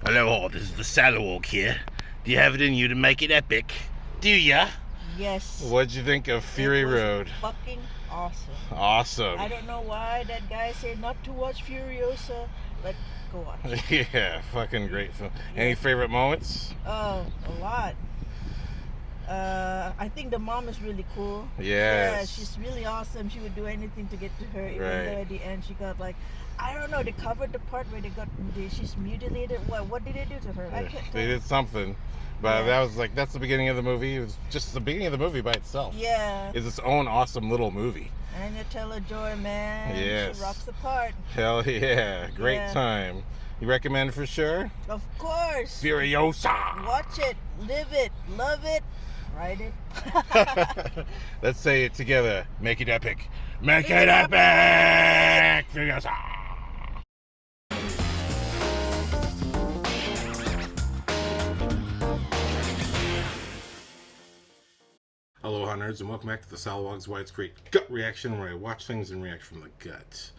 Hello, this is the TheSalawag here. Do you have it in you to make it epic? Do ya? Yes, What'd you think of it Fury was Road? fucking awesome. Awesome. I don't know why that guy said not to watch Furiosa, but go watch. Yeah, fucking great film. Any Yeah. favorite moments? Oh, a lot. I think the mom is really cool. Yeah, Yes. she's really awesome. She would do anything to get to her, even Right. though at the end she got like, I don't know. They covered the part where she's mutilated. What did they do to her? I can't tell. They did something. But Yeah. that's the beginning of the movie. It was just the beginning of the movie by itself. Yeah. It's its own awesome little movie. Anya Taylor-Joy, man. Yes. She rocks the part. Hell yeah. Great Yeah. time. You recommend for sure? Of course. Furiosa! Watch it, live it, love it, ride it. Let's say it together. Make it epic. Make it epic! Furiosa! Aloha nerds, and welcome back to the Salawag's Why It's Great Gut Reaction, where I watch things and react from the gut.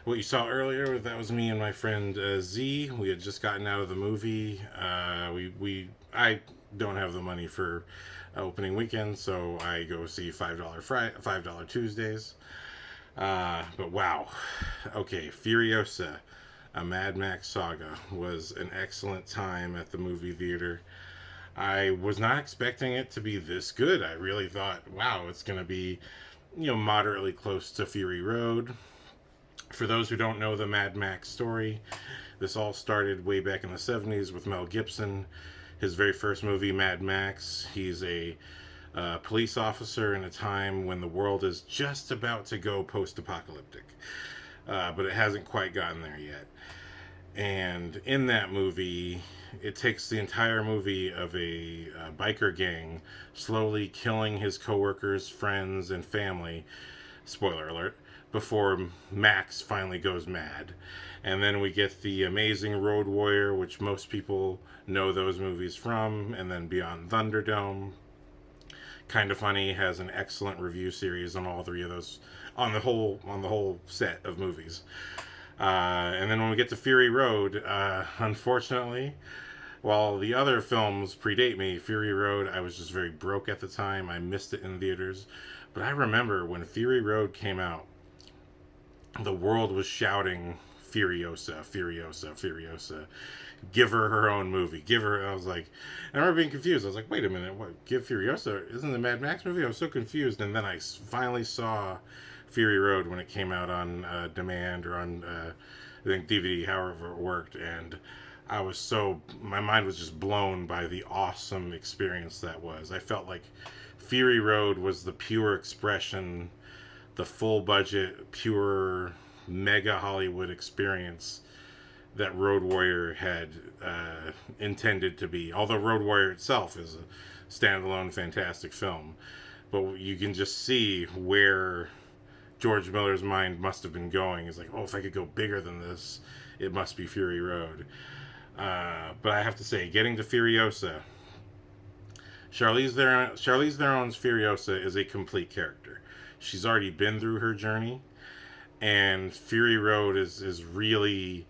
What you saw earlier, that was me and my friend Z. We had just gotten out of the movie. I don't have the money for opening weekend, so I go see $5 Tuesdays. But wow, okay, Furiosa, a Mad Max Saga, was an excellent time at the movie theater. I was not expecting it to be this good. I really thought, wow, it's going to be, moderately close to Fury Road. For those who don't know the Mad Max story, this all started way back in the 70s with Mel Gibson. His very first movie, Mad Max, he's a police officer in a time when the world is just about to go post-apocalyptic. But it hasn't quite gotten there yet. And in that movie, it takes the entire movie of a biker gang slowly killing his coworkers, friends, and family. Spoiler alert. Before Max finally goes mad. And then we get the amazing Road Warrior, which most people know those movies from, and then Beyond Thunderdome. Kind of Funny has an excellent review series on all three of those, on the whole set of movies. And then when we get to Fury Road, unfortunately, while the other films predate me, Fury Road, I was just very broke at the time. I missed it in theaters. But I remember when Fury Road came out, the world was shouting Furiosa, Furiosa, Furiosa. Give her her own movie. Give her. I was like, I remember being confused. I was like, wait a minute, what? Give Furiosa? Isn't the Mad Max movie? I was so confused. And then I finally saw Fury Road when it came out on demand or on, I think, DVD, however it worked. And my mind was just blown by the awesome experience that was. I felt like Fury Road was the pure expression, the full budget, pure mega Hollywood experience that Road Warrior had intended to be. Although Road Warrior itself is a standalone, fantastic film, but you can just see where George Miller's mind must have been going. It's like, oh, if I could go bigger than this, it must be Fury Road. But I have to say, getting to Furiosa, Charlize Theron's Furiosa is a complete character. She's already been through her journey, and Fury Road is really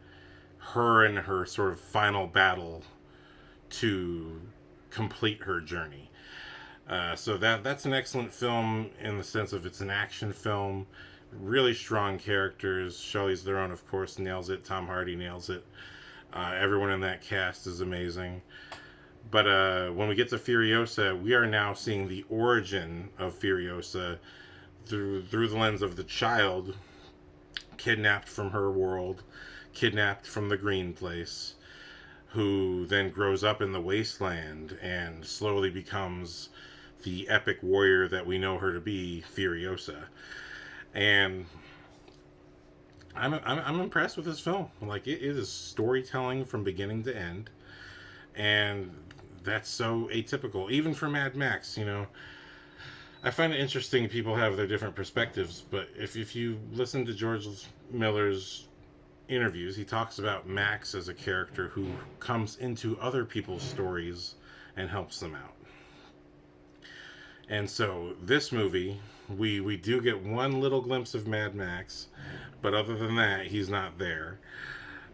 her and her sort of final battle to complete her journey. So that's an excellent film in the sense of it's an action film, really strong characters. Charlize Theron, of course, nails it. Tom Hardy nails it. Everyone in that cast is amazing. But when we get to Furiosa, we are now seeing the origin of Furiosa through the lens of the child kidnapped from her world, kidnapped from the green place, who then grows up in the wasteland and slowly becomes the epic warrior that we know her to be, Furiosa. And I'm impressed with this film. Like, it is storytelling from beginning to end, and that's so atypical, even for Mad Max. I find it interesting people have their different perspectives, but if you listen to George Miller's interviews, he talks about Max as a character who comes into other people's stories and helps them out. And so this movie, we do get one little glimpse of Mad Max, but other than that, he's not there.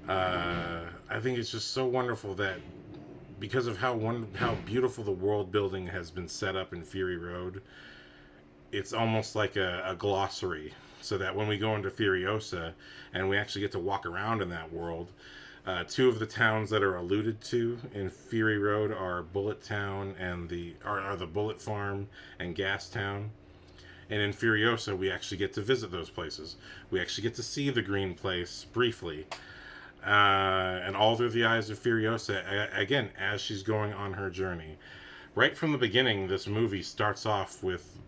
I think it's just so wonderful that because of how beautiful the world building has been set up in Fury Road, it's almost like a glossary. So that when we go into Furiosa and we actually get to walk around in that world, two of the towns that are alluded to in Fury Road are Bullet Town and are the Bullet Farm and Gas Town. And in Furiosa, we actually get to visit those places. We actually get to see the Green Place briefly, and all through the eyes of Furiosa, again, as she's going on her journey. Right from the beginning, this movie starts off with,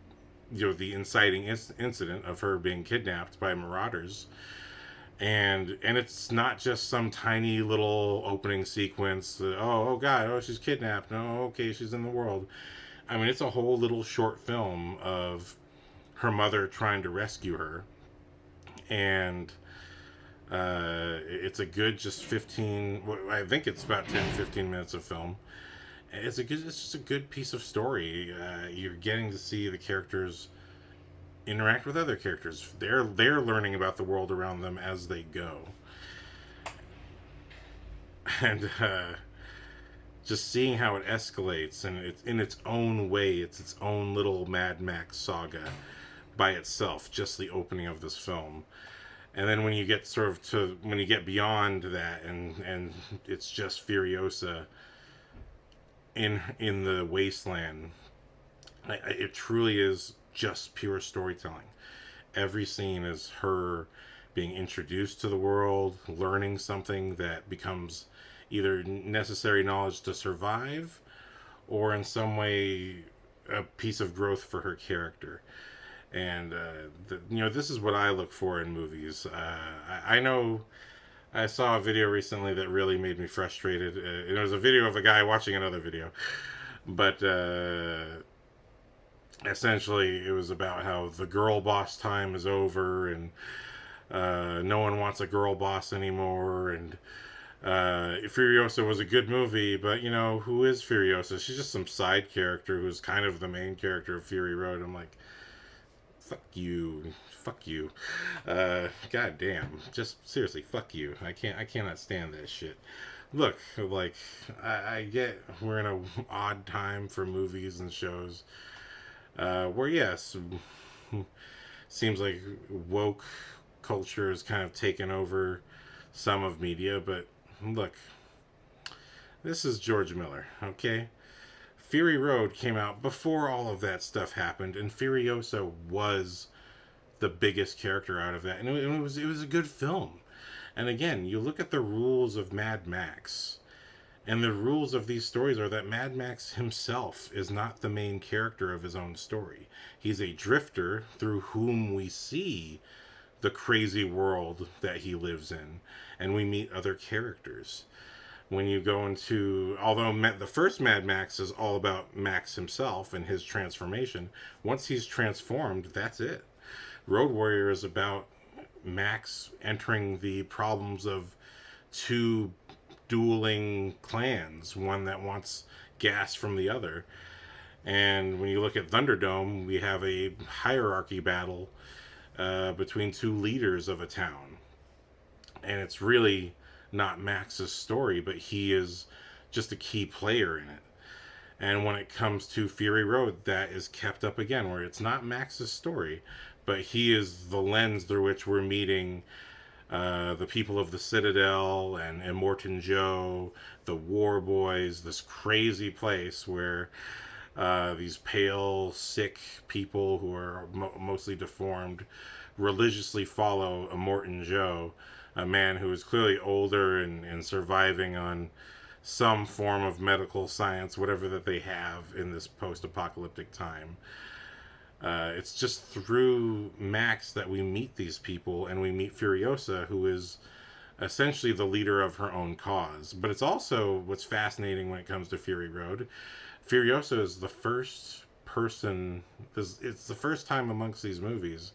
the inciting incident of her being kidnapped by marauders, and it's not just some tiny little opening sequence. Oh god, oh she's kidnapped. No, okay, she's in the world. I mean, it's a whole little short film of her mother trying to rescue her, and it's a good just 15, I think it's about 10-15 minutes of film. It's just a good piece of story. You're getting to see the characters interact with other characters. They're learning about the world around them as they go, and just seeing how it escalates, and it's in its own way. It's its own little Mad Max Saga by itself. Just the opening of this film. And then when you get when you get beyond that, and it's just Furiosa in the wasteland, it truly is just pure storytelling. Every scene is her being introduced to the world, learning something that becomes either necessary knowledge to survive, or in some way a piece of growth for her character. And this is what I look for in movies. I know I saw a video recently that really made me frustrated. It was a video of a guy watching another video, but essentially it was about how the girl boss time is over, and no one wants a girl boss anymore. And Furiosa was a good movie, but who is Furiosa? She's just some side character who's kind of the main character of Fury Road. I'm like, fuck you. God damn. Just seriously, fuck you. I cannot stand that shit. Look, like, I get we're in a odd time for movies and shows, where yes, seems like woke culture has kind of taken over some of media, but look, this is George Miller, okay? Fury Road came out before all of that stuff happened, and Furiosa was the biggest character out of that, and it was a good film. And again, you look at the rules of Mad Max, and the rules of these stories are that Mad Max himself is not the main character of his own story. He's a drifter through whom we see the crazy world that he lives in, and we meet other characters. When you go into, although the first Mad Max is all about Max himself and his transformation, once he's transformed, that's it. Road Warrior is about Max entering the problems of two dueling clans, one that wants gas from the other. And when you look at Thunderdome, we have a hierarchy battle between two leaders of a town. And it's really not Max's story, but he is just a key player in it. And when it comes to Fury Road, that is kept up again, where it's not Max's story, but he is the lens through which we're meeting the people of the Citadel and Immortan Joe, the War Boys, this crazy place where these pale, sick people who are mostly deformed religiously follow Immortan Joe, a man who is clearly older and surviving on some form of medical science, whatever that they have in this post-apocalyptic time. It's just through Max that we meet these people, and we meet Furiosa, who is essentially the leader of her own cause. But it's also what's fascinating when it comes to Fury Road. Furiosa is the first person, it's the first time amongst these movies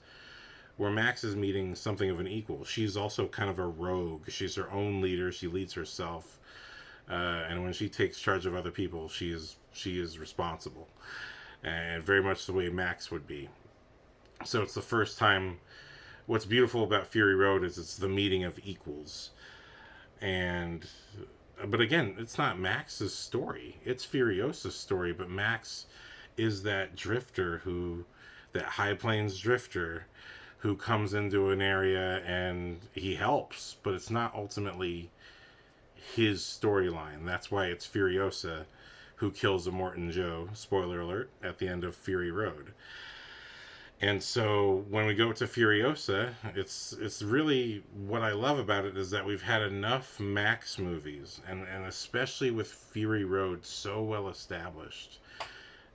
where Max is meeting something of an equal. She's also kind of a rogue. She's her own leader. She leads herself. And when she takes charge of other people, she is responsible. And very much the way Max would be. So it's the first time. What's beautiful about Fury Road is it's the meeting of equals. And but again, it's not Max's story. It's Furiosa's story, but Max is that drifter that High Plains drifter who comes into an area and he helps, but it's not ultimately his storyline. That's why it's Furiosa who kills Immortan Joe, spoiler alert, at the end of Fury Road. And so when we go to Furiosa, it's really, what I love about it is that we've had enough Max movies, and especially with Fury Road so well established,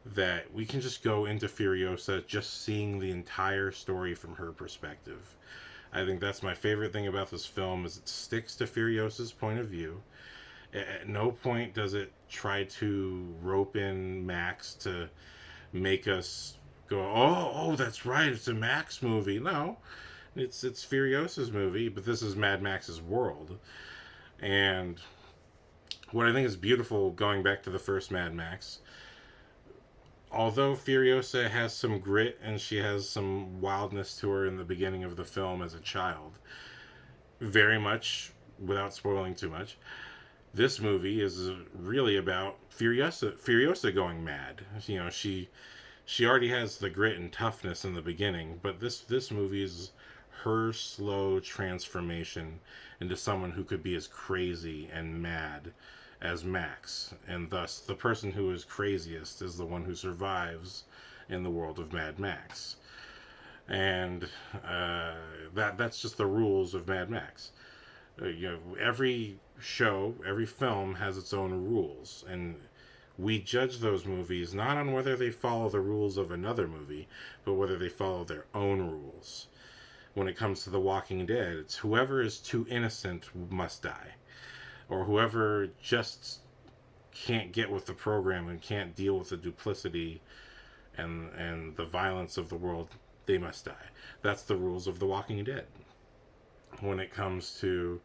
that we can just go into Furiosa just seeing the entire story from her perspective. I think that's my favorite thing about this film, is it sticks to Furiosa's point of view. At no point does it try to rope in Max to make us go, oh, that's right, it's a Max movie. No, it's Furiosa's movie, but this is Mad Max's world. And what I think is beautiful, going back to the first Mad Max, although Furiosa has some grit and she has some wildness to her in the beginning of the film as a child, very much, without spoiling too much, this movie is really about Furiosa going mad. You know, she already has the grit and toughness in the beginning, but this movie is her slow transformation into someone who could be as crazy and mad as Max, and thus the person who is craziest is the one who survives in the world of Mad Max. And that's just the rules of Mad Max. You know, every show, every film has its own rules, and we judge those movies not on whether they follow the rules of another movie, but whether they follow their own rules. When it comes to The Walking Dead, it's whoever is too innocent must die, or whoever just can't get with the program and can't deal with the duplicity and the violence of the world, they must die. That's the rules of The Walking Dead. When it comes to,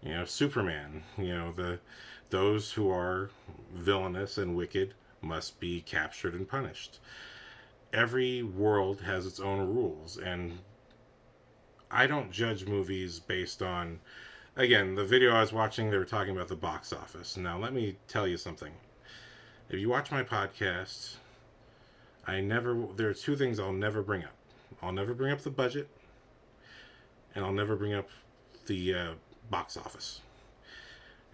you know, Superman, you know, those who are villainous and wicked must be captured and punished. Every world has its own rules, and I don't judge movies based on, again, the video I was watching, they were talking about the box office. Now, let me tell you something. If you watch my podcast, there are two things I'll never bring up. I'll never bring up the budget, and I'll never bring up the box office.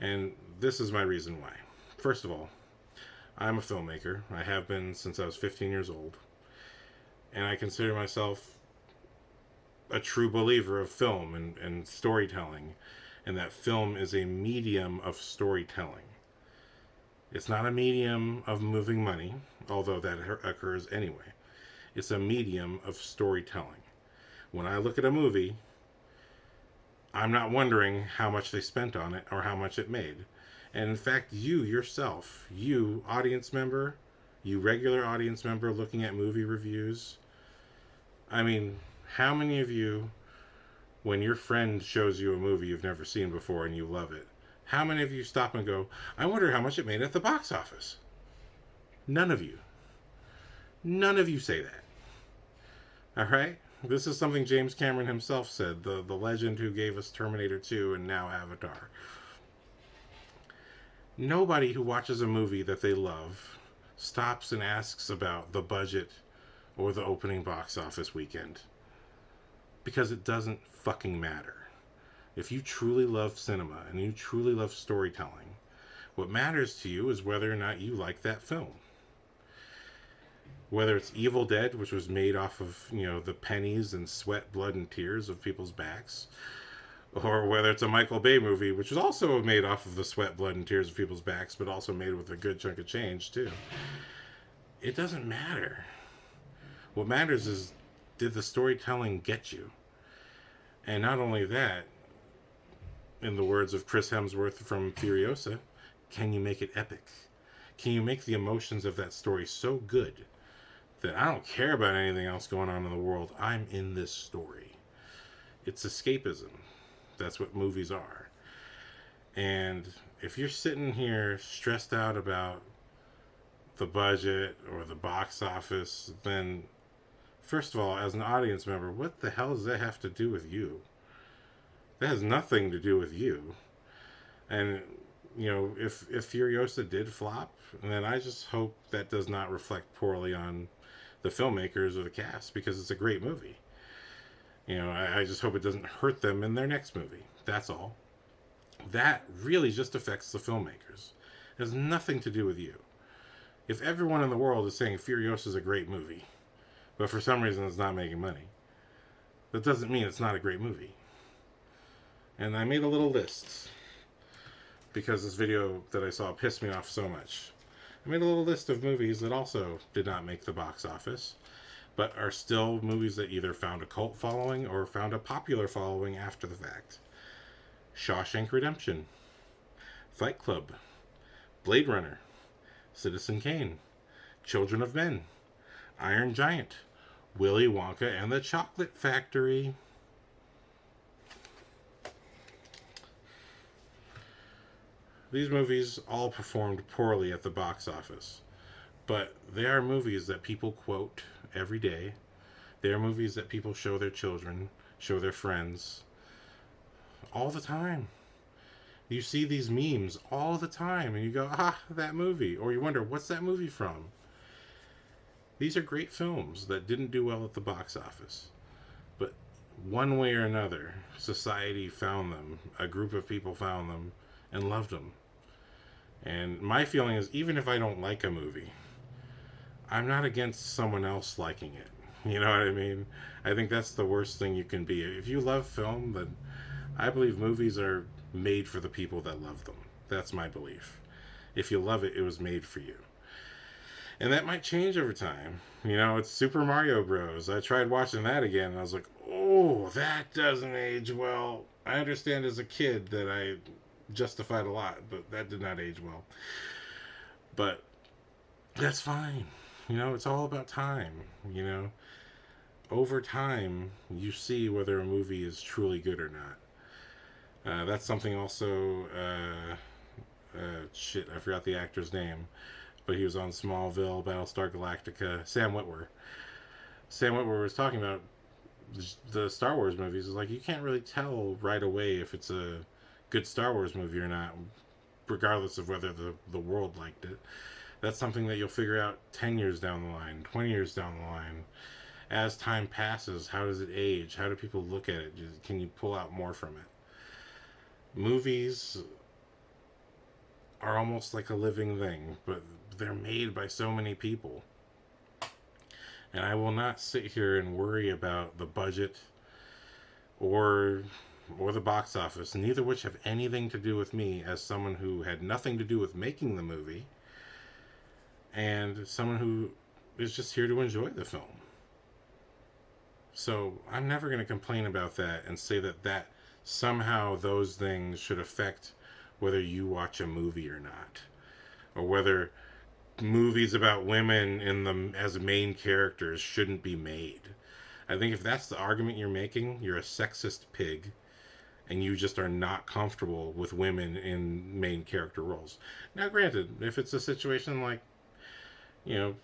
And this is my reason why. First of all, I'm a filmmaker. I have been since I was 15 years old. And I consider myself a true believer of film and storytelling, and that film is a medium of storytelling. It's not a medium of moving money, although that occurs anyway. It's a medium of storytelling. When I look at a movie, I'm not wondering how much they spent on it or how much it made. And in fact, you yourself, you audience member, you regular audience member looking at movie reviews, I mean, how many of you, when your friend shows you a movie you've never seen before and you love it, how many of you stop and go, I wonder how much it made at the box office? None of you. None of you say that. All right? This is something James Cameron himself said, the legend who gave us Terminator 2 and now Avatar. Nobody who watches a movie that they love stops and asks about the budget or the opening box office weekend. Because it doesn't fucking matter. If you truly love cinema and you truly love storytelling, what matters to you is whether or not you like that film. Whether it's Evil Dead, which was made off of, you know, the pennies and sweat, blood, and tears of people's backs, or whether it's a Michael Bay movie, which was also made off of the sweat, blood, and tears of people's backs, but also made with a good chunk of change, too. It doesn't matter. What matters is, did the storytelling get you? And not only that, in the words of Chris Hemsworth from Furiosa, can you make it epic? Can you make the emotions of that story so good that I don't care about anything else going on in the world? I'm in this story. It's escapism. That's what movies are. And if you're sitting here stressed out about the budget or the box office, then first of all, as an audience member, what the hell does that have to do with you? That has nothing to do with you. And if Furiosa did flop, then I just hope that does not reflect poorly on the filmmakers or the cast, because it's a great movie. I just hope it doesn't hurt them in their next movie. That's all. That really just affects the filmmakers. It has nothing to do with you. If everyone in the world is saying Furiosa is a great movie, but for some reason it's not making money, that doesn't mean it's not a great movie. And I made a little list, because this video that I saw pissed me off so much. I made a little list of movies that also did not make the box office, but are still movies that either found a cult following or found a popular following after the fact. Shawshank Redemption, Fight Club, Blade Runner, Citizen Kane, Children of Men, Iron Giant, Willy Wonka and the Chocolate Factory. These movies all performed poorly at the box office, but they are movies that people quote every day. They are movies that people show their children, show their friends, all the time. You see these memes all the time, and you go, that movie. Or you wonder, what's that movie from? These are great films that didn't do well at the box office. But one way or another, society found them, a group of people found them, and loved them. And my feeling is, even if I don't like a movie, I'm not against someone else liking it. You know what I mean? I think that's the worst thing you can be. If you love film, then I believe movies are made for the people that love them. That's my belief. If you love it, it was made for you. And that might change over time. It's Super Mario Bros. I tried watching that again, and I was like, oh, that doesn't age well. I understand as a kid that I justified a lot, but that did not age well. But that's fine. It's all about time. Over time, you see whether a movie is truly good or not. That's something also, I forgot the actor's name, but he was on Smallville, Battlestar Galactica, Sam Witwer. Sam Witwer was talking about the Star Wars movies. It's like, you can't really tell right away if it's a good Star Wars movie or not, regardless of whether the world liked it. That's something that you'll figure out 10 years down the line, 20 years down the line. As time passes, how does it age? How do people look at it? Can you pull out more from it? Movies are almost like a living thing, but they're made by so many people. And I will not sit here and worry about the budget or the box office, neither which have anything to do with me as someone who had nothing to do with making the movie and someone who is just here to enjoy the film. So I'm never going to complain about that and say that somehow those things should affect whether you watch a movie or not, or whether movies about women as main characters shouldn't be made. I think if that's the argument you're making, you're a sexist pig, and you just are not comfortable with women in main character roles. Now, granted, if it's a situation like,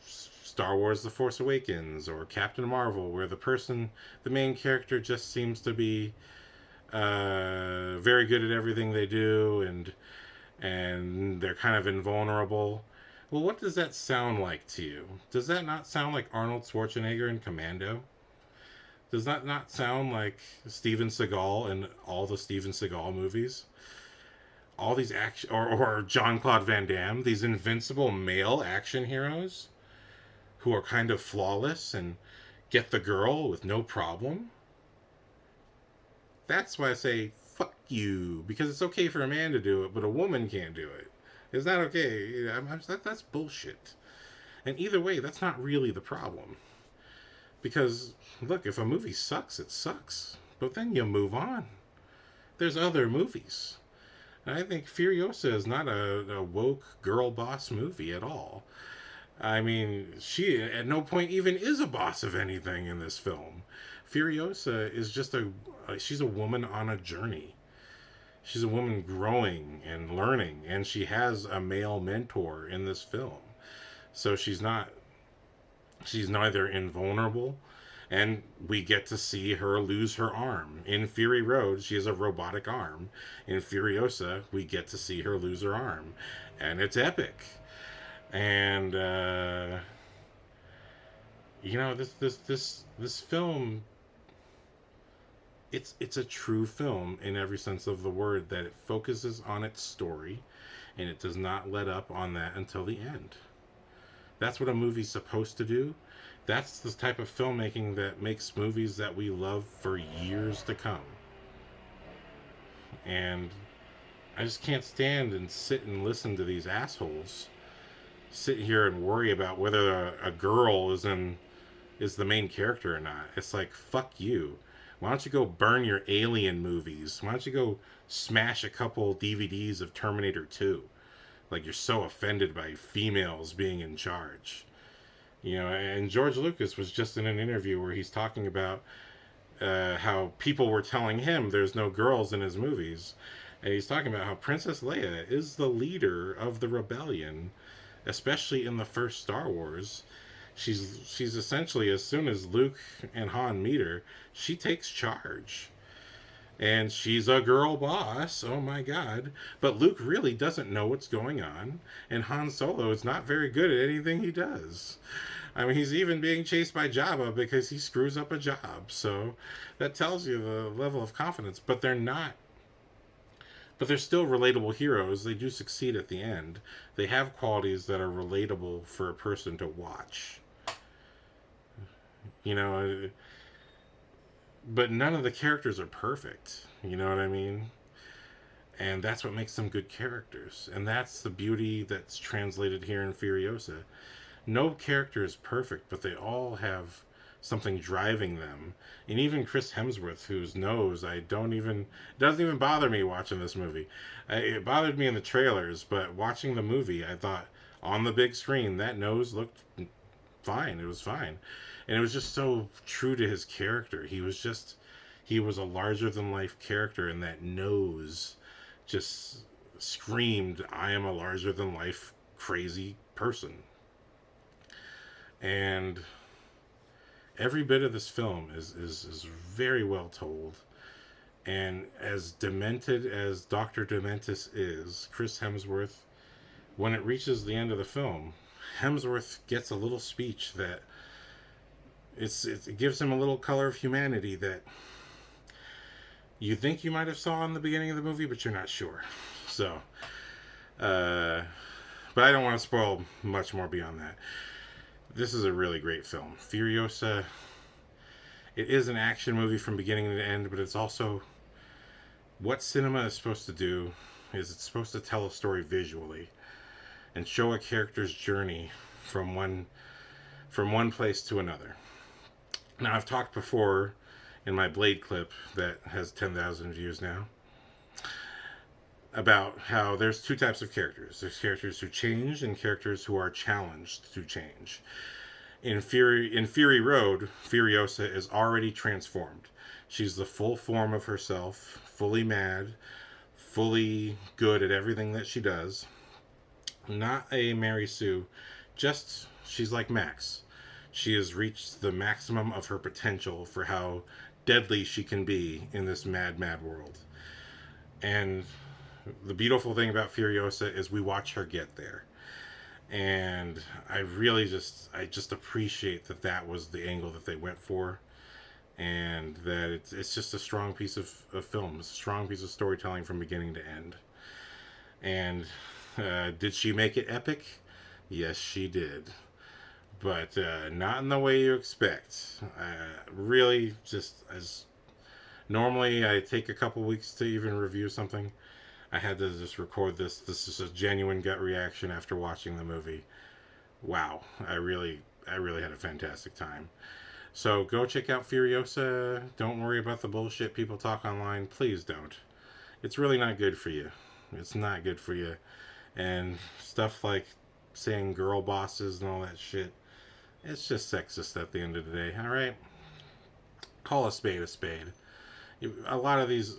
Star Wars The Force Awakens or Captain Marvel, where the main character just seems to be very good at everything they do, and they're kind of invulnerable. Well, what does that sound like to you? Does that not sound like Arnold Schwarzenegger in Commando? Does that not sound like Steven Seagal in all the Steven Seagal movies? All these action, or Jean-Claude Van Damme, these invincible male action heroes who are kind of flawless and get the girl with no problem? That's why I say, fuck you. Because it's okay for a man to do it, but a woman can't do it. It's not okay. That's bullshit. And either way, that's not really the problem. Because, look, if a movie sucks, it sucks. But then you move on. There's other movies. And I think Furiosa is not a woke girl boss movie at all. I mean, she at no point even is a boss of anything in this film. Furiosa is just she's a woman on a journey. She's a woman growing and learning, and she has a male mentor in this film. So she's neither invulnerable, And we get to see her lose her arm. In Fury Road, she has a robotic arm. In Furiosa, we get to see her lose her arm. And it's epic. And this film, it's a true film in every sense of the word, that it focuses on its story and it does not let up on that until the end. That's what a movie's supposed to do. That's the type of filmmaking that makes movies that we love for years to come. And I just can't stand and sit and listen to these assholes sit here and worry about whether a girl is the main character or not. It's like, fuck you. Why don't you go burn your Alien movies? Why don't you go smash a couple DVDs of Terminator 2? Like, you're so offended by females being in charge. And George Lucas was just in an interview where he's talking about how people were telling him there's no girls in his movies. And he's talking about how Princess Leia is the leader of the rebellion, especially in the first Star Wars. She's essentially, as soon as Luke and Han meet her, she takes charge. And she's a girl boss, oh my god. But Luke really doesn't know what's going on, and Han Solo is not very good at anything he does. I mean, he's even being chased by Jabba because he screws up a job. So that tells you the level of confidence. But they're still relatable heroes. They do succeed at the end. They have qualities that are relatable for a person to watch. But none of the characters are perfect. You know what I mean? And that's what makes them good characters. And that's the beauty that's translated here in Furiosa. No character is perfect, but they all have something driving them. And even Chris Hemsworth, whose nose doesn't even bother me watching this movie. It bothered me in the trailers, but watching the movie, I thought on the big screen that nose looked fine. It was fine. And it was just so true to his character. He was a larger than life character, and that nose just screamed, I am a larger than life crazy person. And every bit of this film is very well told. And as demented as Dr. Dementis is, Chris Hemsworth, when it reaches the end of the film, Hemsworth gets a little speech that it gives him a little color of humanity that you think you might have saw in the beginning of the movie, but you're not sure. So, but I don't want to spoil much more beyond that. This is a really great film. Furiosa, it is an action movie from beginning to end, but it's also what cinema is supposed to do. Is it's supposed to tell a story visually and show a character's journey from one place to another. Now, I've talked before in my Blade clip that has 10,000 views now about how there's two types of characters. There's characters who change and characters who are challenged to change. In Fury Road, Furiosa is already transformed. She's the full form of herself, fully mad, fully good at everything that she does. Not a Mary Sue, just she's like Max. She has reached the maximum of her potential for how deadly she can be in this mad, mad world. And the beautiful thing about Furiosa is we watch her get there. And I really just appreciate that was the angle that they went for. And that it's just a strong piece of film, a strong piece of storytelling from beginning to end. And did she make it epic? Yes, she did. But not in the way you expect. Really, normally I take a couple weeks to even review something. I had to just record this. This is a genuine gut reaction after watching the movie. Wow, I really had a fantastic time. So go check out Furiosa. Don't worry about the bullshit people talk online. Please don't. It's really not good for you. It's not good for you. And stuff like saying girl bosses and all that shit, it's just sexist at the end of the day. All right, call a spade a spade. A lot of these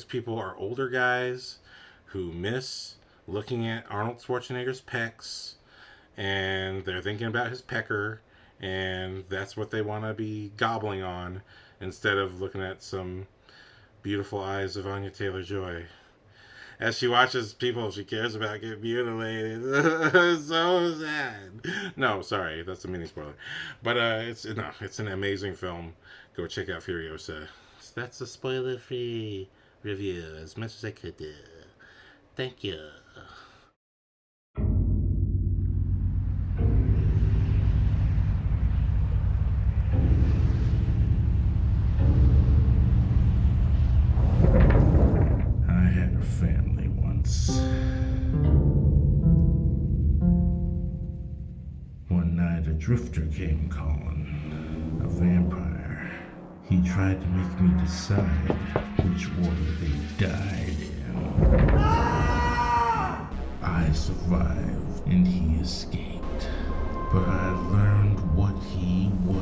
people are older guys who miss looking at Arnold Schwarzenegger's pecs, and they're thinking about his pecker, and that's what they want to be gobbling on instead of looking at some beautiful eyes of Anya Taylor-Joy as she watches people she cares about get mutilated. So sad. No, sorry, that's a mini spoiler. But it's an amazing film. Go check out Furiosa. That's a spoiler-free review as much as I could do. Thank you. I had a family once. One night a drifter came calling, a vampire. He tried to make me decide which order they died in. I survived and he escaped, but I learned what he was.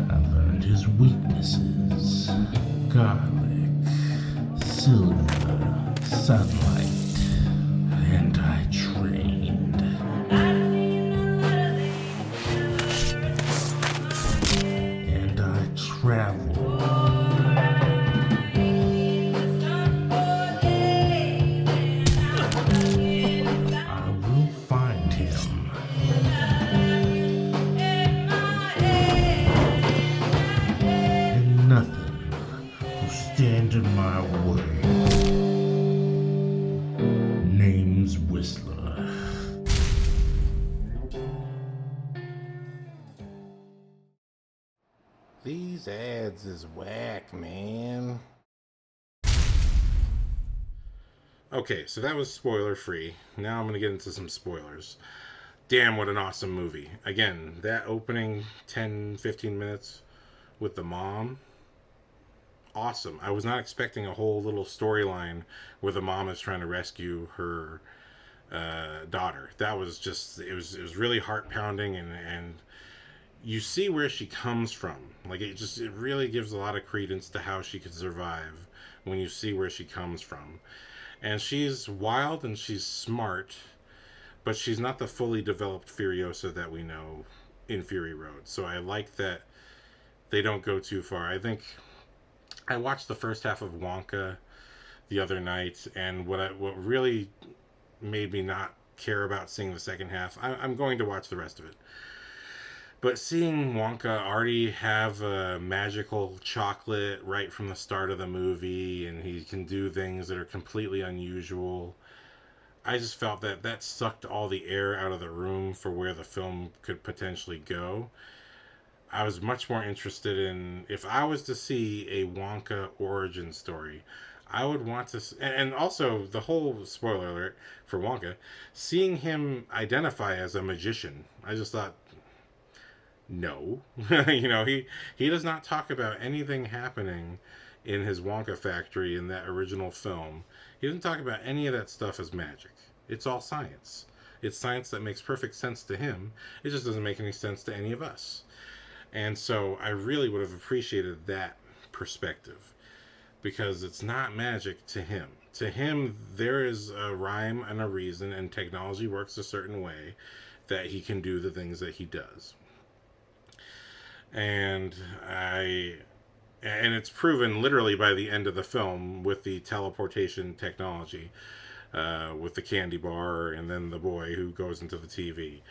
I learned his weaknesses: garlic, silver, sunlight, and I trained. And I traveled. I will find him. And nothing will stand in my way. Name's Whistler. These ads is whack, man. Okay, so that was spoiler free. Now I'm going to get into some spoilers. Damn, what an awesome movie. Again, that opening 10-15 minutes with the mom, awesome. I was not expecting a whole little storyline where the mom is trying to rescue her daughter. That was just, it was really heart pounding, and you see where she comes from. Like, it really gives a lot of credence to how she could survive when you see where she comes from. And she's wild and she's smart, but she's not the fully developed Furiosa that we know in Fury Road. So I like that they don't go too far. I think I watched the first half of Wonka the other night, and what really made me not care about seeing the second half, I'm going to watch the rest of it. But seeing Wonka already have a magical chocolate right from the start of the movie, and he can do things that are completely unusual, I just felt that that sucked all the air out of the room for where the film could potentially go. I was much more interested in, if I was to see a Wonka origin story, I would want to, and also the whole spoiler alert for Wonka, seeing him identify as a magician. I just thought, no. He does not talk about anything happening in his Wonka factory in that original film. He doesn't talk about any of that stuff as magic. It's all science. It's science that makes perfect sense to him. It just doesn't make any sense to any of us. And so I really would have appreciated that perspective, because it's not magic to him. To him, there is a rhyme and a reason, and technology works a certain way that he can do the things that he does. And it's proven literally by the end of the film with the teleportation technology, with the candy bar and then the boy who goes into the TV.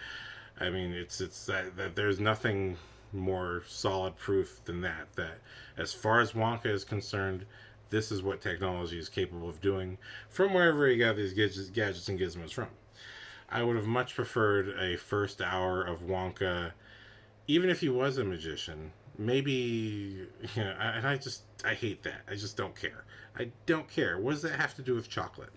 I mean, it's that there's nothing more solid proof than that as far as Wonka is concerned, this is what technology is capable of doing from wherever he got these gadgets and gizmos from. I would have much preferred a first hour of Wonka, even if he was a magician. Maybe, and I hate that. I just don't care. I don't care. What does that have to do with chocolate?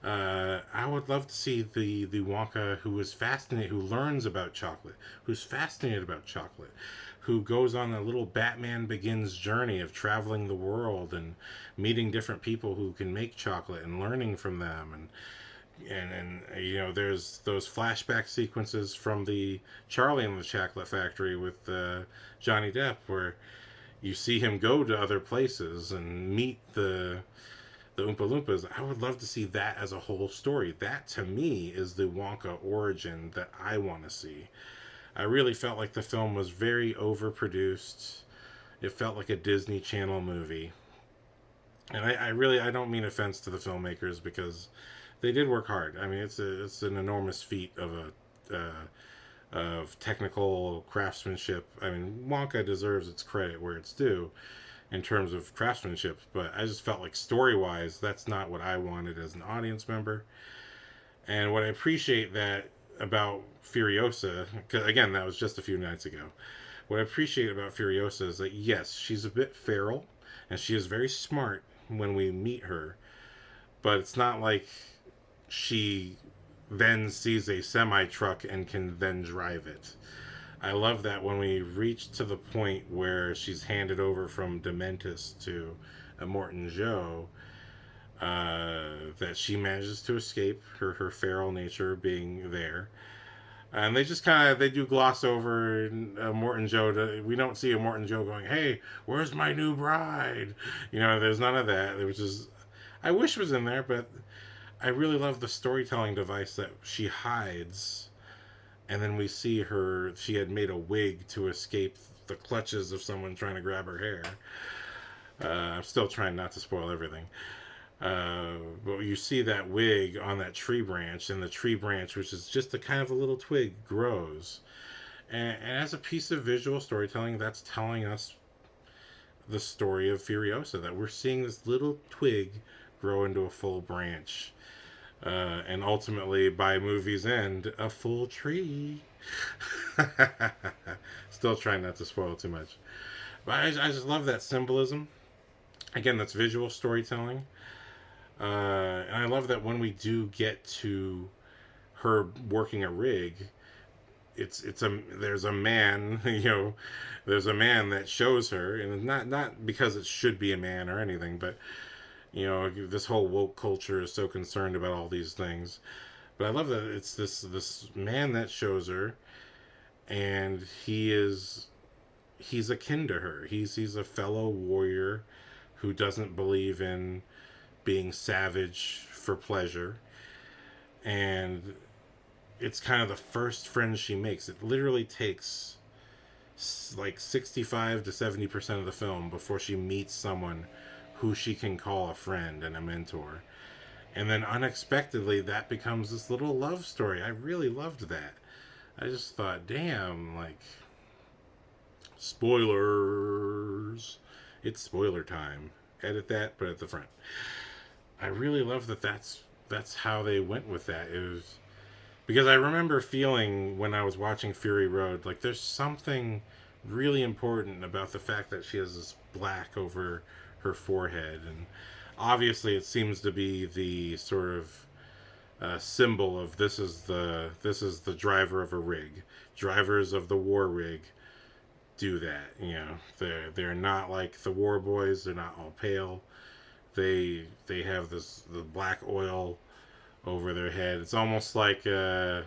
I would love to see the Wonka who is fascinated, who learns about chocolate, who's fascinated about chocolate, who goes on a little Batman Begins journey of traveling the world and meeting different people who can make chocolate and learning from them, and there's those flashback sequences from the Charlie and the Chocolate Factory with Johnny Depp, where you see him go to other places and meet the the Oompa Loompas, I would love to see that as a whole story. That, to me, is the Wonka origin that I want to see. I really felt like the film was very overproduced. It felt like a Disney Channel movie. And I don't mean offense to the filmmakers, because they did work hard. I mean, it's an enormous feat of technical craftsmanship. I mean, Wonka deserves its credit where it's due in terms of craftsmanship, but I just felt like story-wise, that's not what I wanted as an audience member. And what I appreciate that about Furiosa, because again, that was just a few nights ago. What I appreciate about Furiosa is that, yes, she's a bit feral, and she is very smart when we meet her, but it's not like she then sees a semi-truck and can then drive it. I love that when we reach to the point where she's handed over from Dementis to Immortan Joe, that she manages to escape, her feral nature being there. And they just they do gloss over Morton Joe. We don't see a Morton Joe going, "Hey, where's my new bride?" There's none of that. Which is, I wish was in there, but I really love the storytelling device that she hides, and then we see her. She had made a wig to escape the clutches of someone trying to grab her hair. I'm still trying not to spoil everything. But you see that wig on that tree branch, and the tree branch, which is just a kind of a little twig, grows. And as a piece of visual storytelling, that's telling us the story of Furiosa, that we're seeing this little twig grow into a full branch. And ultimately, by movie's end, a full tree. Still trying not to spoil too much. But I just love that symbolism. Again, that's visual storytelling. And I love that when we do get to her working a rig, there's a man, there's a man that shows her, and not because it should be a man or anything, but this whole woke culture is so concerned about all these things. But I love that it's this man that shows her, and he's akin to her. He's a fellow warrior who doesn't believe in being savage for pleasure. And it's kind of the first friend she makes. It literally takes like 65 to 70% of the film before she meets someone who she can call a friend and a mentor. And then unexpectedly, that becomes this little love story. I really loved that. I just thought, damn, like, spoilers. It's spoiler time. Edit that, put it at the front. I really love that that's how they went with that. It was because I remember feeling when I was watching Fury Road, like there's something really important about the fact that she has this black over her forehead, and obviously it seems to be the sort of symbol of this is the driver of a rig. Drivers of the war rig do that. They're not like the war boys. They're not all pale. They have the black oil over their head. It's almost like as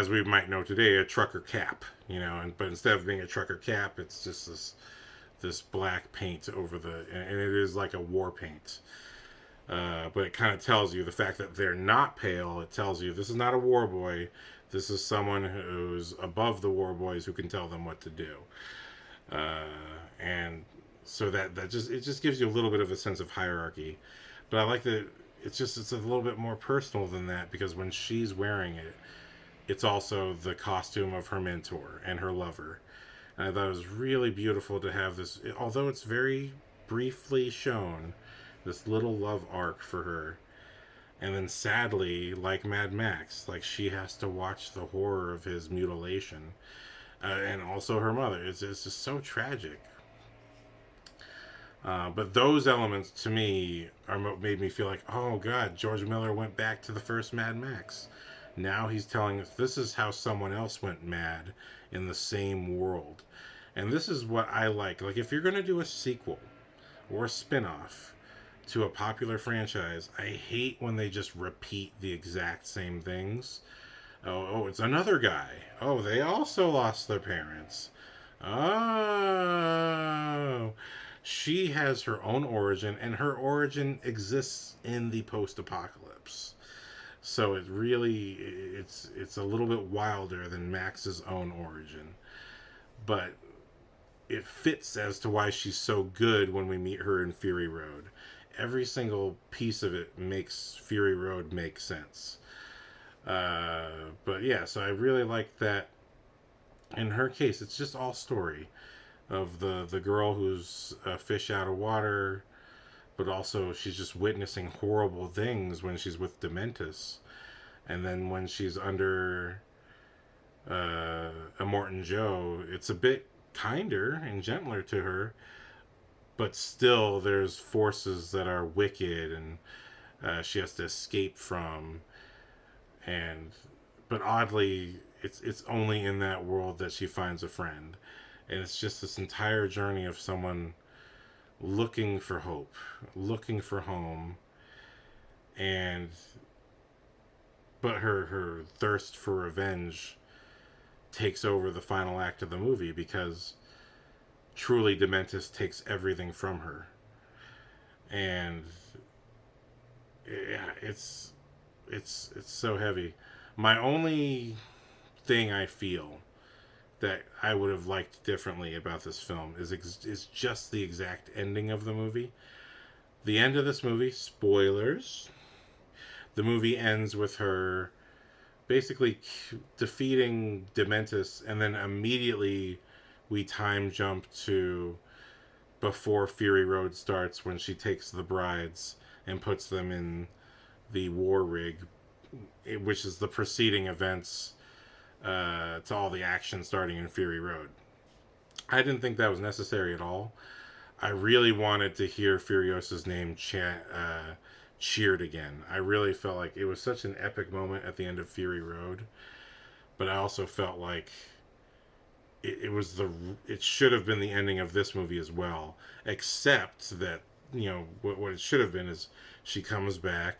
we might know today, a trucker cap. But instead of being a trucker cap, it's just this black paint over and it is like a war paint. But it kind of tells you the fact that they're not pale. It tells you this is not a war boy. This is someone who's above the war boys who can tell them what to do. And so that just gives you a little bit of a sense of hierarchy. But I like that it's a little bit more personal than that, because when she's wearing it, it's also the costume of her mentor and her lover. And I thought it was really beautiful to have this, although it's very briefly shown, this little love arc for her. And then sadly, like Mad Max, like she has to watch the horror of his mutilation. And also her mother. It's just so tragic. But those elements, to me, made me feel like, oh God, George Miller went back to the first Mad Max. Now he's telling us this is how someone else went mad in the same world. And this is what I like. Like, if you're going to do a sequel or a spin-off to a popular franchise, I hate when they just repeat the exact same things. Oh, it's another guy. Oh, they also lost their parents. Oh. She has her own origin, and her origin exists in the post-apocalypse. So it's a little bit wilder than Max's own origin, but it fits as to why she's so good when we meet her in Fury Road. Every single piece of it makes Fury Road make sense. But yeah, so I really like that. In her case, it's just all story of the girl who's a fish out of water, but also she's just witnessing horrible things when she's with Dementus, and then when she's under Immortan Joe, it's a bit kinder and gentler to her, but still there's forces that are wicked and she has to escape from. And but oddly, it's only in that world that she finds a friend, and it's just this entire journey of someone looking for hope, looking for home, and but her thirst for revenge takes over the final act of the movie because truly Dementus takes everything from her. And yeah, it's so heavy. My only thing I feel that I would have liked differently about this film is just the exact ending of the movie. The end of this movie, spoilers. The movie ends with her basically defeating Dementus, and then immediately we time jump to before Fury Road starts when she takes the brides and puts them in the war rig, which is the preceding events to all the action starting in Fury Road. I didn't think that was necessary at all. I really wanted to hear Furiosa's name cheered again. I really felt like it was such an epic moment at the end of Fury Road, but I also felt like it should have been the ending of this movie as well, except that what it should have been is she comes back,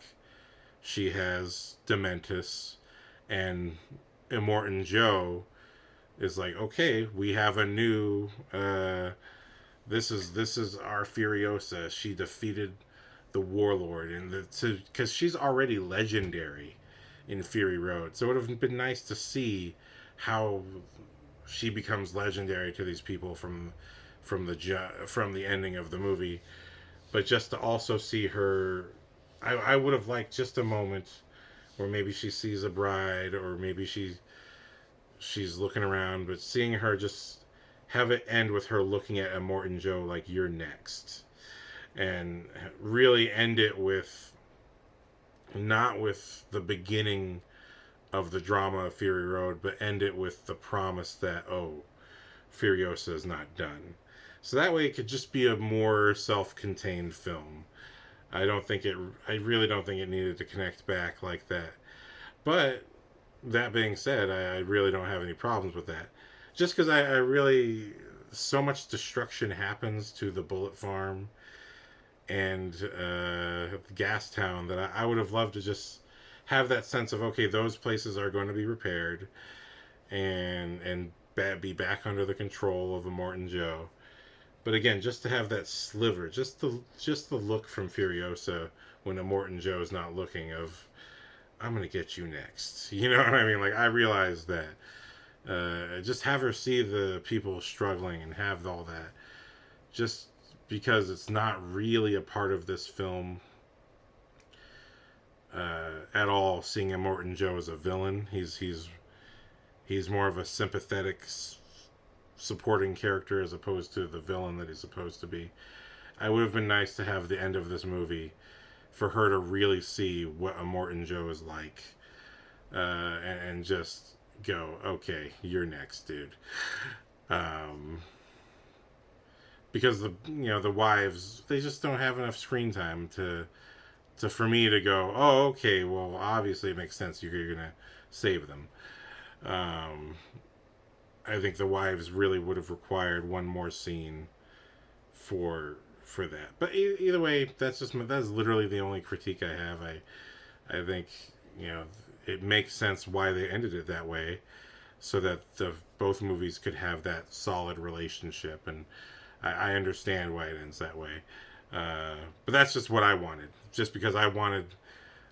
she has Dementus, and Immortan Joe is like, okay, we have a new this is our Furiosa. She defeated the warlord, and because she's already legendary in Fury Road, so it would have been nice to see how she becomes legendary to these people from the ending of the movie. But just to also see her, I would have liked just a moment where maybe she sees a bride, or maybe she's looking around, but seeing her just have it end with her looking at Immortan Joe like, you're next, and really end it with not with the beginning of the drama of Fury Road, but end it with the promise that, oh, Furiosa is not done. So that way it could just be a more self-contained film. I really don't think it needed to connect back like that. But that being said, I really don't have any problems with that. Just because I really, so much destruction happens to the Bullet Farm and Gas Town that I would have loved to just have that sense of, okay, those places are going to be repaired and be back under the control of Immortan Joe. But again, just to have that sliver, just the look from Furiosa when Immortan Joe is not looking, of, I'm gonna get you next. You know what I mean? Like, I realized that. Just have her see the people struggling and have all that. Just because it's not really a part of this film at all. Seeing Immortan Joe as a villain, he's more of a sympathetic, supporting character as opposed to the villain that he's supposed to be. I would have been nice to have the end of this movie for her to really see what Immortan Joe is like, and just go, okay, you're next, dude. Because the wives, they just don't have enough screen time to for me to go, oh, okay, well, obviously it makes sense you're gonna save them. I think the wives really would have required one more scene for that. But either way, that's literally the only critique I have. I think it makes sense why they ended it that way, so that both movies could have that solid relationship. And I understand why it ends that way. But that's just what I wanted. Just because I wanted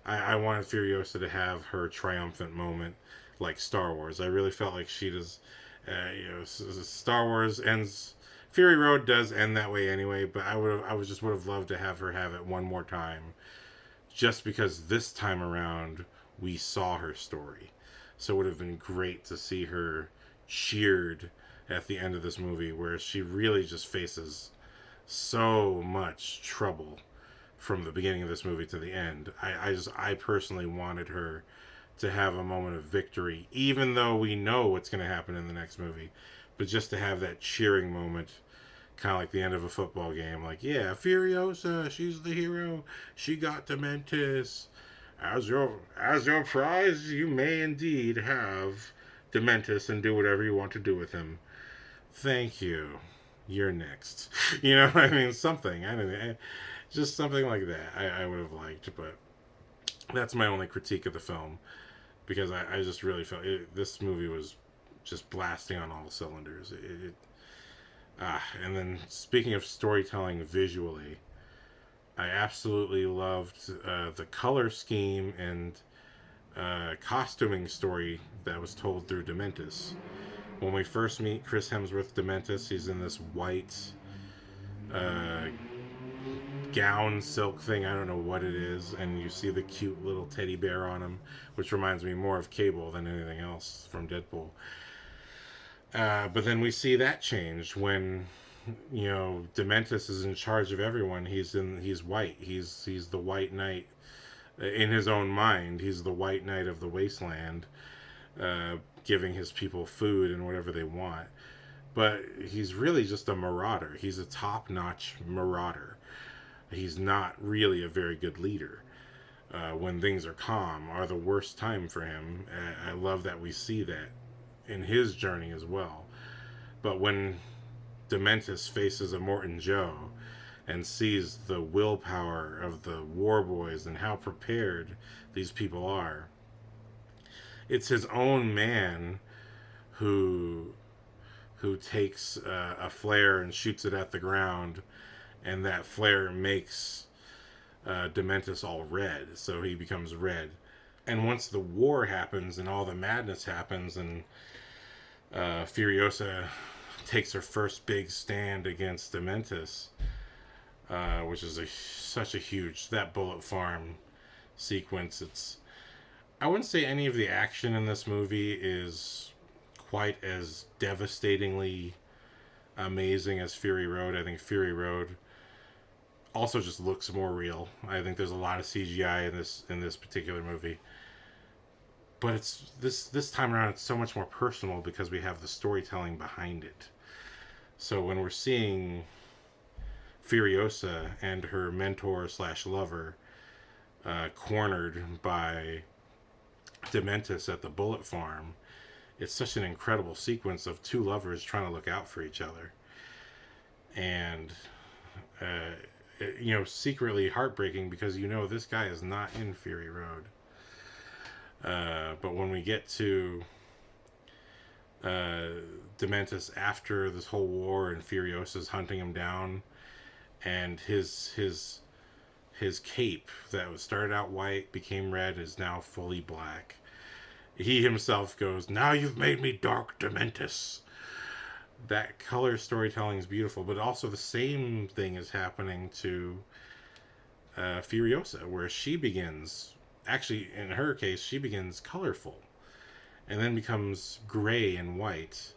Furiosa to have her triumphant moment like Star Wars. I really felt like she does. Star Wars ends. Fury Road does end that way anyway, but would have loved to have her have it one more time, just because this time around we saw her story. So it would have been great to see her cheered at the end of this movie, where she really just faces so much trouble from the beginning of this movie to the end. I personally wanted her to have a moment of victory, even though we know what's going to happen in the next movie. But just to have that cheering moment, kind of like the end of a football game, like, yeah, Furiosa, she's the hero. She got Dementis. As your prize, you may indeed have Dementis and do whatever you want to do with him. Thank you. You're next. You know what I mean? Something. I don't know. Just something like that I would have liked, but that's my only critique of the film, because I just really felt this movie was just blasting on all cylinders. And then speaking of storytelling visually, I absolutely loved the color scheme and costuming story that was told through Dementis. When we first meet Chris Hemsworth Dementis, he's in this white gown silk thing. I don't know what it is, and you see the cute little teddy bear on him, which reminds me more of Cable than anything else from Deadpool. But then we see that change when, Dementis is in charge of everyone. He's white. He's the White Knight in his own mind. He's the White Knight of the Wasteland, giving his people food and whatever they want. But he's really just a marauder. He's a top-notch marauder. He's not really a very good leader. When things are calm are the worst time for him. I love that we see that in his journey as well. But when Dementis faces a Morton Joe and sees the willpower of the war boys and how prepared these people are, it's his own man who takes a flare and shoots it at the ground, and that flare makes Dementis all red, so he becomes red. And once the war happens and all the madness happens, and Furiosa takes her first big stand against Dementis, which is such a huge, that bullet farm sequence. I wouldn't say any of the action in this movie is quite as devastatingly amazing as Fury Road. I think Fury Road also just looks more real. I think there's a lot of CGI in this particular movie. But it's this time around, it's so much more personal because we have the storytelling behind it. So when we're seeing Furiosa and her mentor / lover cornered by Dementis at the bullet farm, it's such an incredible sequence of two lovers trying to look out for each other. And, secretly heartbreaking because this guy is not in Fury Road. But when we get to Dementis after this whole war and Furiosa's hunting him down, and his cape that was started out white became red is now fully black. He himself goes, "Now you've made me dark, Dementis." That color storytelling is beautiful, but also the same thing is happening to Furiosa, where she begins, actually in her case, she begins colorful and then becomes gray and white,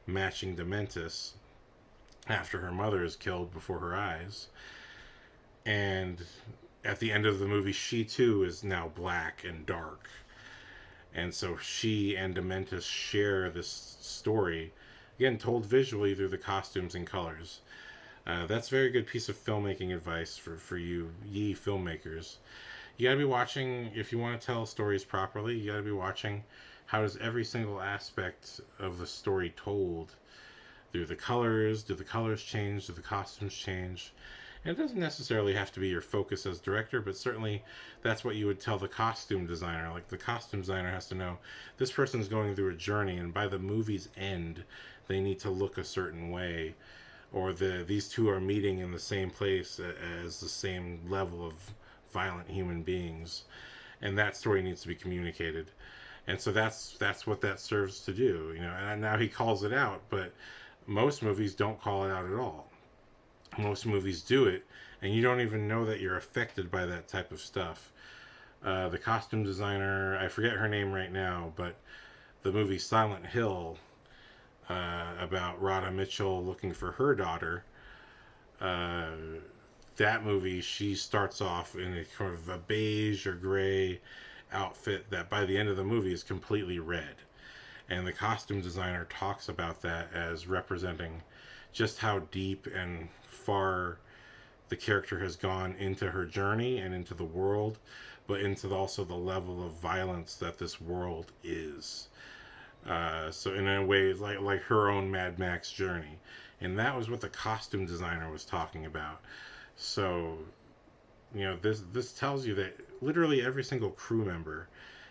matching Dementis after her mother is killed before her eyes. And at the end of the movie, she too is now black and dark. And so she and Dementis share this story, again, told visually through the costumes and colors. That's a very good piece of filmmaking advice for you, ye filmmakers. You gotta be watching, if you want to tell stories properly, you gotta be watching how does every single aspect of the story told through the colors. Do the colors change? Do the costumes change? And it doesn't necessarily have to be your focus as director, but certainly that's what you would tell the costume designer. Like, the costume designer has to know this person's going through a journey, and by the movie's end, they need to look a certain way. or these two are meeting in the same place as the same level of violent human beings, and that story needs to be communicated. And so that's what that serves to do, you know. And now he calls it out, but most movies don't call it out at all. Most movies do it, and you don't even know that you're affected by that type of stuff. The costume designer, I forget her name right now, but the movie Silent Hill, about Radha Mitchell looking for her daughter, uh, that movie, she starts off in a kind of a beige or gray outfit that by the end of the movie is completely red. And the costume designer talks about that as representing just how deep and far the character has gone into her journey and into the world, but into also the level of violence that this world is. So in a way, like her own Mad Max journey, and that was what the costume designer was talking about. So, you know, this tells you that literally every single crew member,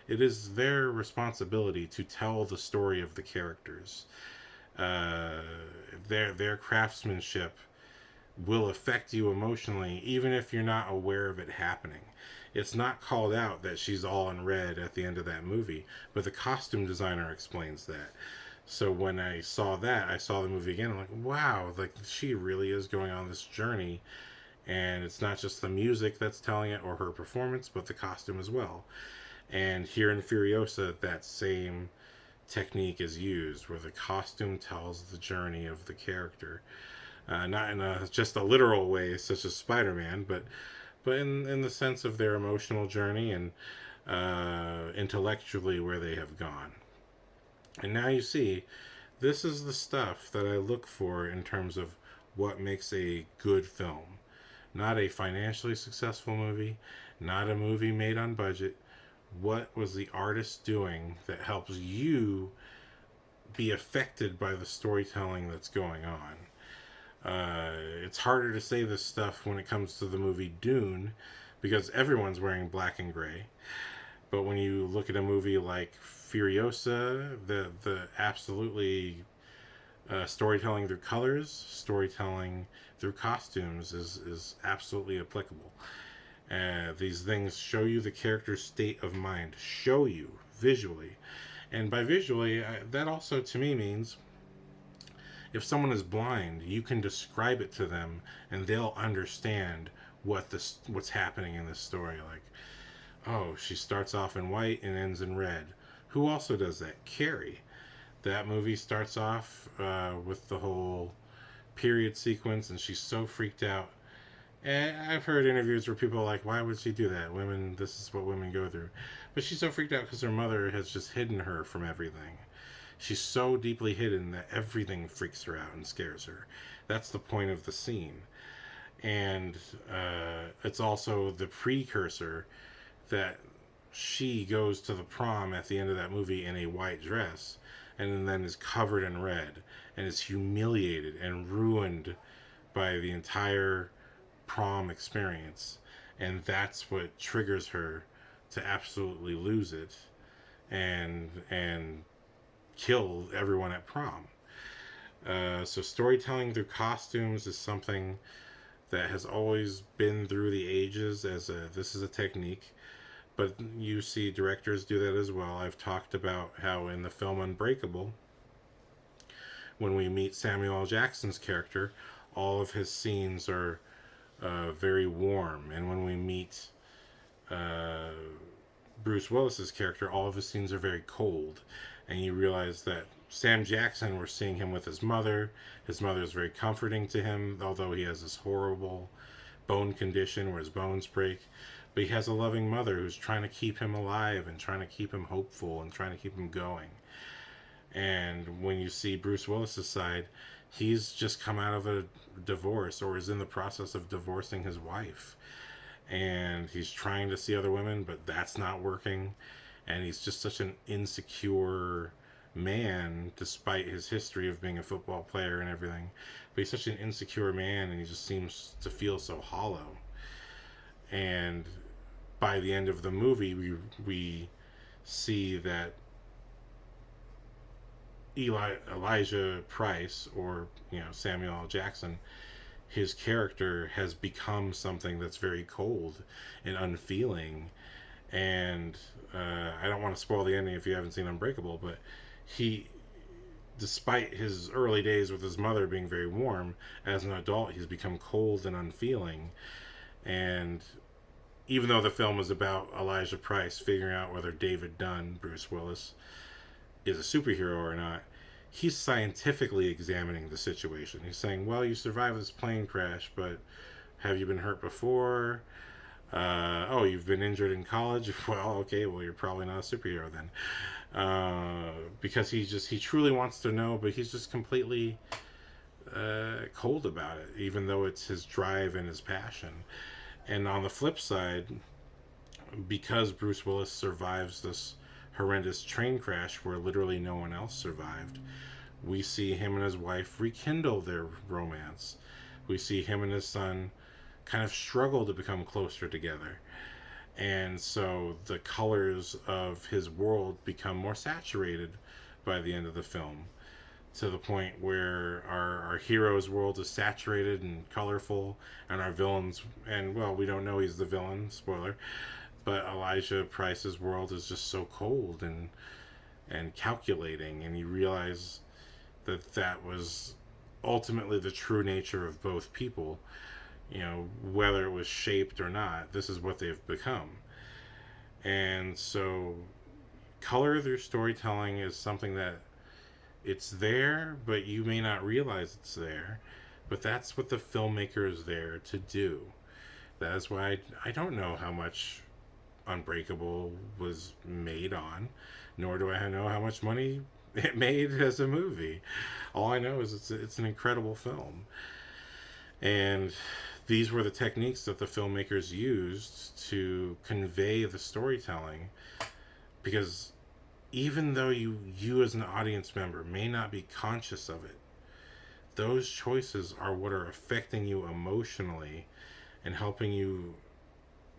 it is their responsibility to tell the story of the characters. Uh, their craftsmanship will affect you emotionally, even if you're not aware of it happening. It's not called out that she's all in red at the end of that movie, but the costume designer explains that. So when I saw that, I saw the movie again. I'm like, wow, like she really is going on this journey, and it's not just the music that's telling it or her performance, but the costume as well. And here in Furiosa, that same technique is used, where the costume tells the journey of the character, not in just a literal way, such as Spider-Man, but in the sense of their emotional journey and intellectually where they have gone. And now you see, this is the stuff that I look for in terms of what makes a good film. Not a financially successful movie, not a movie made on budget. What was the artist doing that helps you be affected by the storytelling that's going on? It's harder to say this stuff when it comes to the movie Dune, because everyone's wearing black and gray. But when you look at a movie like Furiosa, the absolutely storytelling through colors, storytelling through costumes is absolutely applicable. These things show you the character's state of mind, show you visually. And by visually, that also to me means if someone is blind, you can describe it to them and they'll understand what's happening in this story. Like, oh, she starts off in white and ends in red. Who also does that? Carrie. That movie starts off with the whole period sequence, and she's so freaked out. And I've heard interviews where people are like, why would she do that? Women, this is what women go through. But she's so freaked out because her mother has just hidden her from everything. She's so deeply hidden that everything freaks her out and scares her. That's the point of the scene. And it's also the precursor that she goes to the prom at the end of that movie in a white dress and then is covered in red and is humiliated and ruined by the entire prom experience. And that's what triggers her to absolutely lose it and kill everyone at prom. So storytelling through costumes is something that has always been through the ages this is a technique, but you see directors do that as well. I've talked about how in the film Unbreakable, when we meet Samuel L. Jackson's character, all of his scenes are very warm, and when we meet Bruce Willis's character, all of his scenes are very cold. And you realize that Sam Jackson, we're seeing him with his mother. His mother is very comforting to him, although he has this horrible bone condition where his bones break. But he has a loving mother who's trying to keep him alive and trying to keep him hopeful and trying to keep him going. And when you see Bruce Willis's side, he's just come out of a divorce or is in the process of divorcing his wife. And he's trying to see other women, but that's not working. And he's just such an insecure man, despite his history of being a football player and everything. But he's such an insecure man, and he just seems to feel so hollow. And by the end of the movie, we see that Elijah Price, or Samuel L. Jackson, his character has become something that's very cold and unfeeling. And I don't want to spoil the ending if you haven't seen Unbreakable, but he, despite his early days with his mother being very warm, as an adult he's become cold and unfeeling. And even though the film is about Elijah Price figuring out whether David Dunn, Bruce Willis, is a superhero or not, he's scientifically examining the situation. He's saying, well, you survived this plane crash, but have you been hurt before? Oh, you've been injured in college? Well, okay, well, you're probably not a superhero then. Because he truly wants to know, but he's just completely cold about it, even though it's his drive and his passion. And on the flip side, because Bruce Willis survives this horrendous train crash where literally no one else survived, we see him and his wife rekindle their romance. We see him and his son kind of struggle to become closer together. And so the colors of his world become more saturated by the end of the film, to the point where our hero's world is saturated and colorful, and our villains, and well, we don't know he's the villain, spoiler, but Elijah Price's world is just so cold and calculating, and you realize that was ultimately the true nature of both people. Whether it was shaped or not, this is what they've become. And so color through storytelling is something that it's there, but you may not realize it's there. But that's what the filmmaker is there to do. That is why I don't know how much Unbreakable was made on, nor do I know how much money it made as a movie. All I know is it's an incredible film. And these were the techniques that the filmmakers used to convey the storytelling. Because even though you as an audience member may not be conscious of it, those choices are what are affecting you emotionally and helping you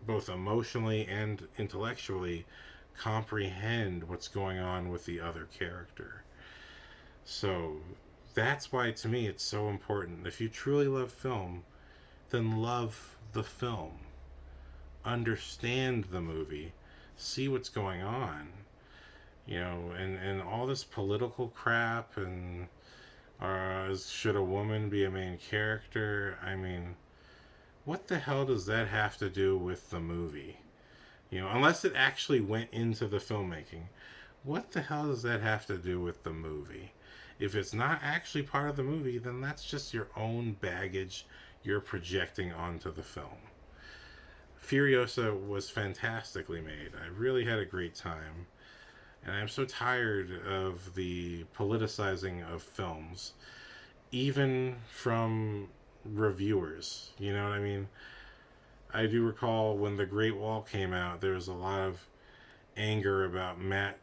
both emotionally and intellectually comprehend what's going on with the other character. So that's why, to me, it's so important. If you truly love film, then love the film. Understand the movie. See what's going on. And all this political crap and should a woman be a main character? I mean, what the hell does that have to do with the movie? Unless it actually went into the filmmaking, what the hell does that have to do with the movie? If it's not actually part of the movie, then that's just your own baggage you're projecting onto the film. Furiosa was fantastically made. I really had a great time. And I'm so tired of the politicizing of films, even from reviewers. You know what I mean? I do recall when The Great Wall came out, there was a lot of anger about Matt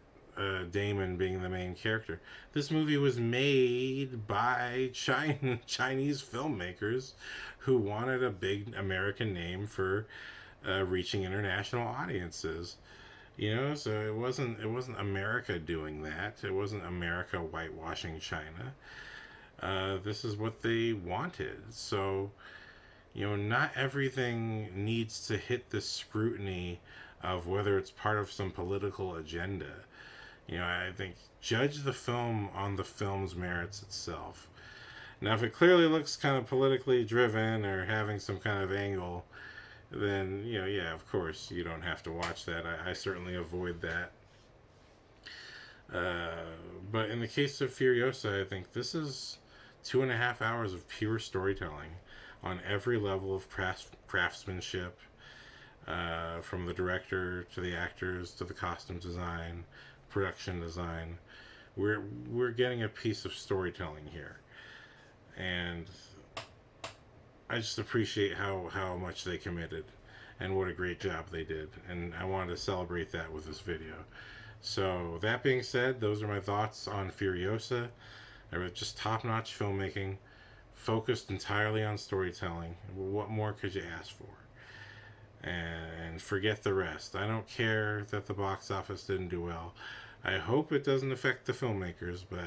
Damon being the main character. This movie was made by Chinese filmmakers who wanted a big American name for reaching international audiences. So it wasn't America doing that. It wasn't America whitewashing China. This is what they wanted. So, not everything needs to hit the scrutiny of whether it's part of some political agenda. I think judge the film on the film's merits itself. Now, if it clearly looks kind of politically driven or having some kind of angle, then, yeah, of course, you don't have to watch that. I certainly avoid that. But in the case of Furiosa, I think this is 2.5 hours of pure storytelling on every level of craftsmanship, from the director to the actors to the costume design, production design. We're getting a piece of storytelling here. And I just appreciate how much they committed and what a great job they did. And I wanted to celebrate that with this video. So that being said, those are my thoughts on Furiosa. Just top-notch filmmaking, focused entirely on storytelling. What more could you ask for? And forget the rest. I don't care that the box office didn't do well. I hope it doesn't affect the filmmakers, but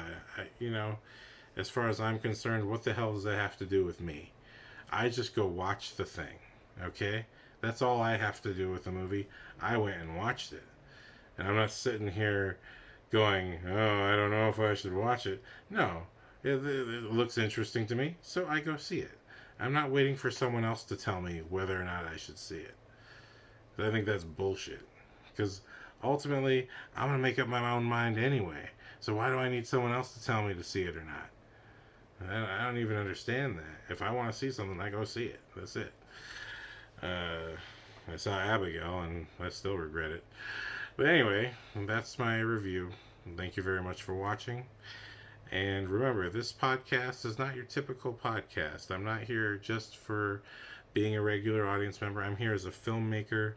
as far as I'm concerned, what the hell does that have to do with me? I just go watch the thing, okay? That's all I have to do with the movie. I went and watched it. And I'm not sitting here going, oh, I don't know if I should watch it. No, it looks interesting to me, so I go see it. I'm not waiting for someone else to tell me whether or not I should see it. I think that's bullshit. Because ultimately, I'm going to make up my own mind anyway. So why do I need someone else to tell me to see it or not? I don't even understand that. If I want to see something, I go see it. That's it. I saw Abigail, and I still regret it. But anyway, that's my review. Thank you very much for watching. And remember, this podcast is not your typical podcast. I'm not here just for being a regular audience member. I'm here as a filmmaker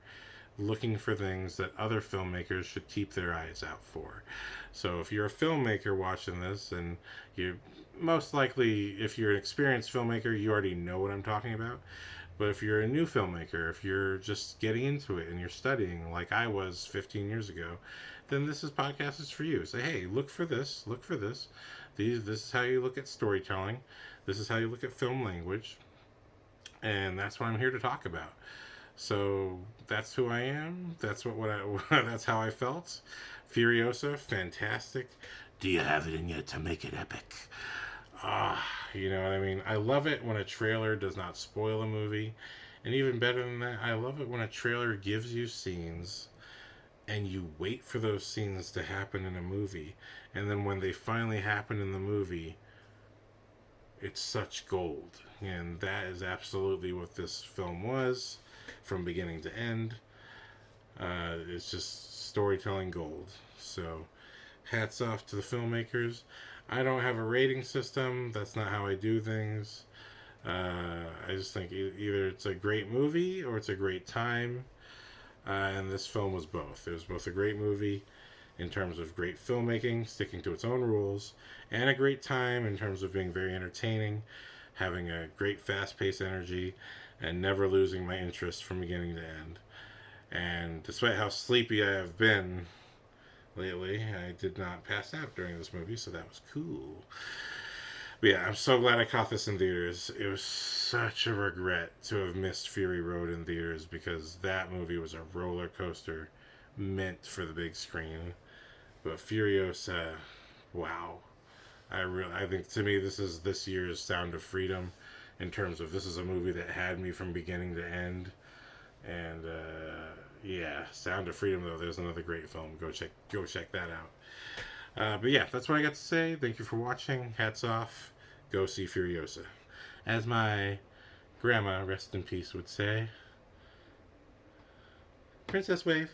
looking for things that other filmmakers should keep their eyes out for. So if you're a filmmaker watching this, and you most likely, if you're an experienced filmmaker, you already know what I'm talking about. But if you're a new filmmaker, if you're just getting into it and you're studying like I was 15 years ago, then this podcast is for you. Say, hey, look for this, look for this. This is how you look at storytelling. This is how you look at film language. And that's what I'm here to talk about. So that's who I am. That's that's how I felt. Furiosa, fantastic. Do you have it in you to make it epic? You know what I mean? I love it when a trailer does not spoil a movie. And even better than that, I love it when a trailer gives you scenes and you wait for those scenes to happen in a movie. And then when they finally happen in the movie, it's such gold. And that is absolutely what this film was from beginning to end. It's just storytelling gold. So hats off to the filmmakers. I don't have a rating system. That's not how I do things. I just think either it's a great movie or it's a great time. And this film was both. It was both a great movie in terms of great filmmaking, sticking to its own rules, and a great time in terms of being very entertaining, having a great fast-paced energy, and never losing my interest from beginning to end. And despite how sleepy I have been lately, I did not pass out during this movie, so that was cool. But yeah, I'm so glad I caught this in theaters. It was such a regret to have missed Fury Road in theaters, because that movie was a roller coaster meant for the big screen. But Furiosa, wow. I think to me this is this year's Sound of Freedom, in terms of this is a movie that had me from beginning to end. And yeah, Sound of Freedom, though, there's another great film. Go check that out. But yeah, that's what I got to say. Thank you for watching. Hats off. Go see Furiosa. As my grandma, rest in peace, would say, Princess Wave.